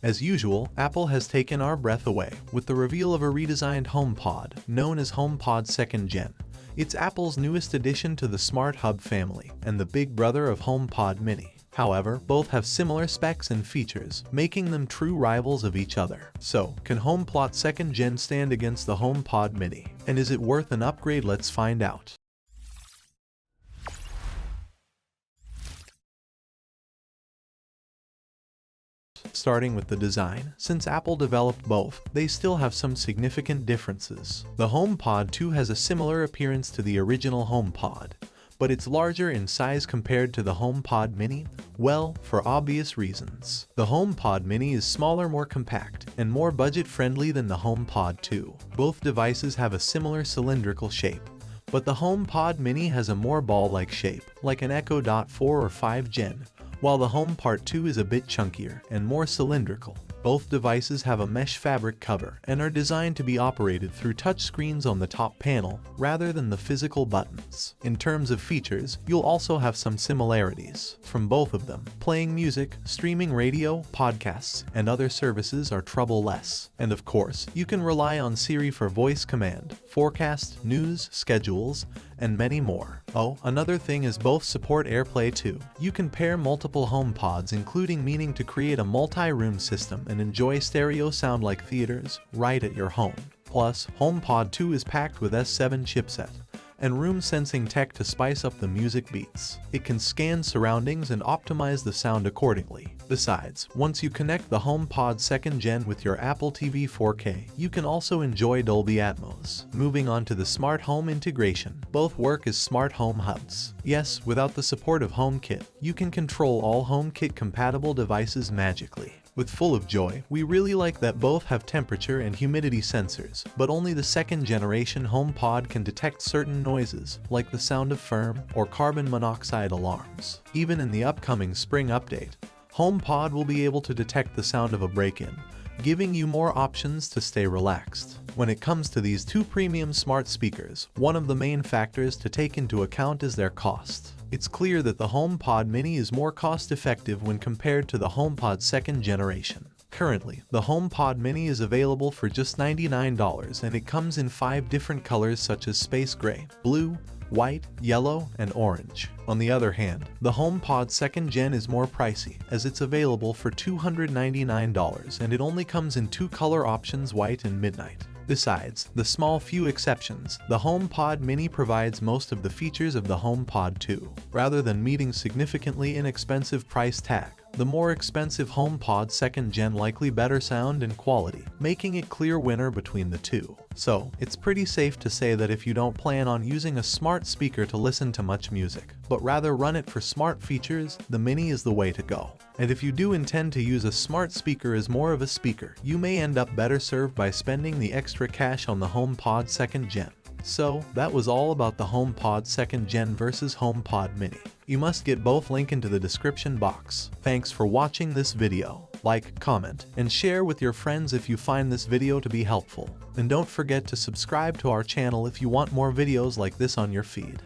As usual, Apple has taken our breath away with the reveal of a redesigned HomePod, known as HomePod 2nd Gen. It's Apple's newest addition to the Smart Hub family and the big brother of HomePod Mini. However, both have similar specs and features, making them true rivals of each other. So, can HomePod 2nd Gen stand against the HomePod Mini? And is it worth an upgrade? Let's find out. Starting with the design, since Apple developed both, they still have some significant differences. The HomePod 2 has a similar appearance to the original HomePod, but it's larger in size compared to the HomePod Mini? Well, for obvious reasons. The HomePod Mini is smaller, more compact, and more budget-friendly than the HomePod 2. Both devices have a similar cylindrical shape, but the HomePod Mini has a more ball-like shape, like an Echo Dot 4 or 5 Gen, while the HomePod 2 is a bit chunkier and more cylindrical. Both devices have a mesh fabric cover and are designed to be operated through touchscreens on the top panel rather than the physical buttons. In terms of features, you'll also have some similarities from both of them. Playing music, streaming radio, podcasts, and other services are trouble-less. And of course, you can rely on Siri for voice command, forecast, news, schedules, and many more. Oh, another thing is both support AirPlay too. You can pair multiple HomePods, including meaning to create a multi-room system and enjoy stereo sound like theaters right at your home. Plus, HomePod 2 is packed with S7 chipset and room sensing tech to spice up the music beats. It can scan surroundings and optimize the sound accordingly. Besides, once you connect the HomePod 2nd Gen with your Apple TV 4K, you can also enjoy Dolby Atmos. Moving on to the smart home integration, both work as smart home hubs. Yes, without the support of HomeKit, you can control all HomeKit compatible devices magically. With Full of Joy, we really like that both have temperature and humidity sensors, but only the 2nd generation HomePod can detect certain noises, like the sound of firm or carbon monoxide alarms. Even in the upcoming spring update, HomePod will be able to detect the sound of a break-in, giving you more options to stay relaxed. When it comes to these two premium smart speakers, one of the main factors to take into account is their cost. It's clear that the HomePod Mini is more cost-effective when compared to the HomePod 2nd generation. Currently, the HomePod Mini is available for just $99 and it comes in 5 different colors such as space gray, blue, white, yellow, and orange. On the other hand, the HomePod 2nd Gen is more pricey, as it's available for $299 and it only comes in 2 color options, white and midnight. Besides the small few exceptions, the HomePod Mini provides most of the features of the HomePod 2. Rather than meeting significantly inexpensive price tag, the more expensive HomePod 2nd Gen likely better sound and quality, making it clear winner between the two. So, it's pretty safe to say that if you don't plan on using a smart speaker to listen to much music, but rather run it for smart features, the Mini is the way to go. And if you do intend to use a smart speaker as more of a speaker, you may end up better served by spending the extra cash on the HomePod 2nd Gen. So, that was all about the HomePod 2nd Gen versus HomePod Mini. You must get both, link into the description box. Thanks for watching this video. Like, comment, and share with your friends if you find this video to be helpful. And don't forget to subscribe to our channel if you want more videos like this on your feed.